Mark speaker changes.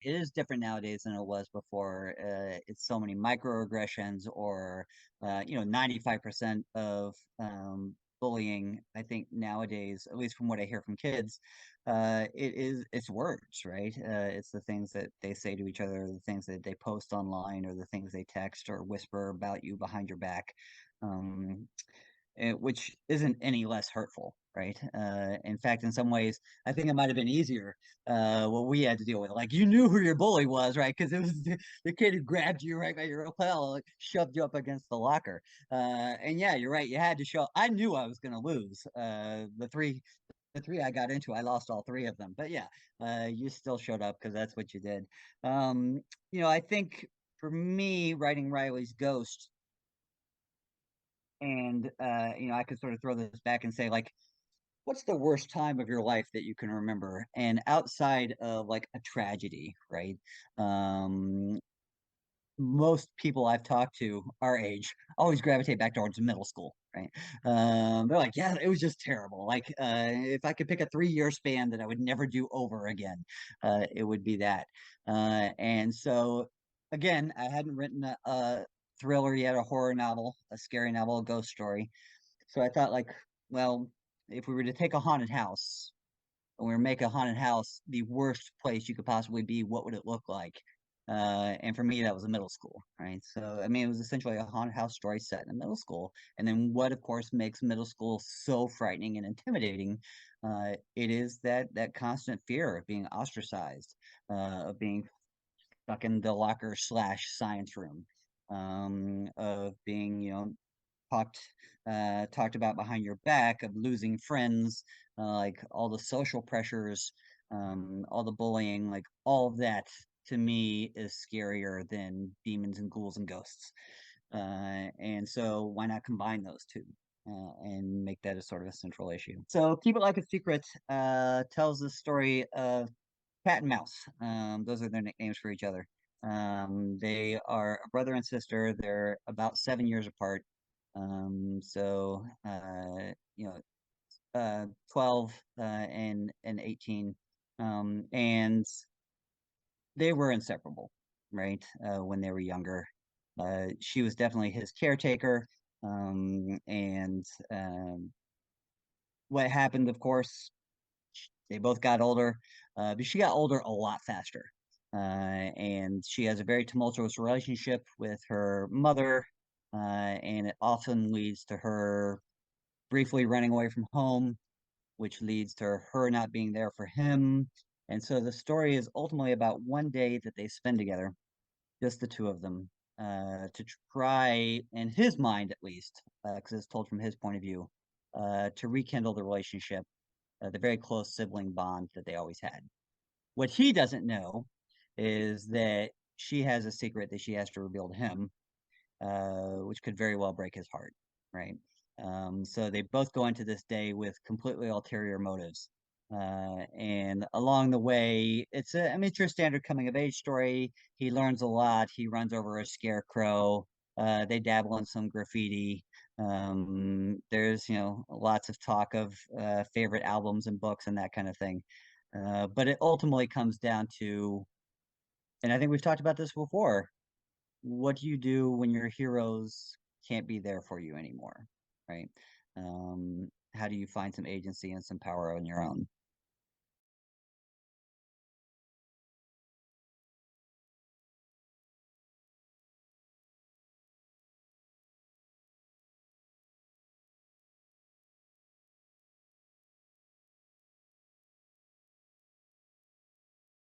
Speaker 1: it is different nowadays than it was before. It's so many microaggressions, or 95% of bullying. I think nowadays, at least from what I hear from kids, it's words, right? It's the things that they say to each other, the things that they post online, or the things they text or whisper about you behind your back. Um, which isn't any less hurtful, right? In fact, in some ways, I think it might have been easier what we had to deal with. Like, you knew who your bully was, right? Because it was the kid who grabbed you right by your lapel, like, shoved you up against the locker. And yeah, you're right. You had to show. I knew I was going to lose. The three I got into, I lost all three of them. But yeah, you still showed up because that's what you did. Um, I think for me, writing Riley's Ghost, and I could sort of throw this back and say, like, what's the worst time of your life that you can remember? And outside of like a tragedy, right? Um, Most people I've talked to our age always gravitate back towards middle school, right? They're like, yeah, it was just terrible. Like, if I could pick a 3-year span that I would never do over again, it would be that. And so, again, I hadn't written a thriller yet, a horror novel, a scary novel, a ghost story. So I thought, like, well, if we were to take a haunted house and we were to make a haunted house the worst place you could possibly be, what would it look like? And for me, that was a middle school, right? So, I mean, it was essentially a haunted house story set in a middle school. And then what, of course, makes middle school so frightening and intimidating, it is that constant fear of being ostracized, of being stuck in the locker slash science room, of being, talked talked about behind your back, of losing friends, like all the social pressures, all the bullying, like all of that to me is scarier than demons and ghouls and ghosts. And so why not combine those two? And make that a sort of a central issue. So Keep It Like a Secret tells the story of cat and mouse. Those are their nicknames for each other. They are a brother and sister. They're about 7 years apart. So 12 and 18. And they were inseparable, right? When they were younger. She was definitely his caretaker. And what happened, of course, they both got older, but she got older a lot faster. And she has a very tumultuous relationship with her mother, and it often leads to her briefly running away from home, which leads to her not being there for him. And so the story is ultimately about one day that they spend together, just the two of them, to try, in his mind at least, because it's told from his point of view, to rekindle the relationship, the very close sibling bond that they always had. What he doesn't know is that she has a secret that she has to reveal to him, which could very well break his heart, right? So they both go into this day with completely ulterior motives. And along the way, I mean, it's your standard coming of age story. He learns a lot. He runs over a scarecrow. They dabble in some graffiti. There's, lots of talk of favorite albums and books and that kind of thing. But it ultimately comes down to, and I think we've talked about this before, what do you do when your heroes can't be there for you anymore, right? How do you find some agency and some power on your own?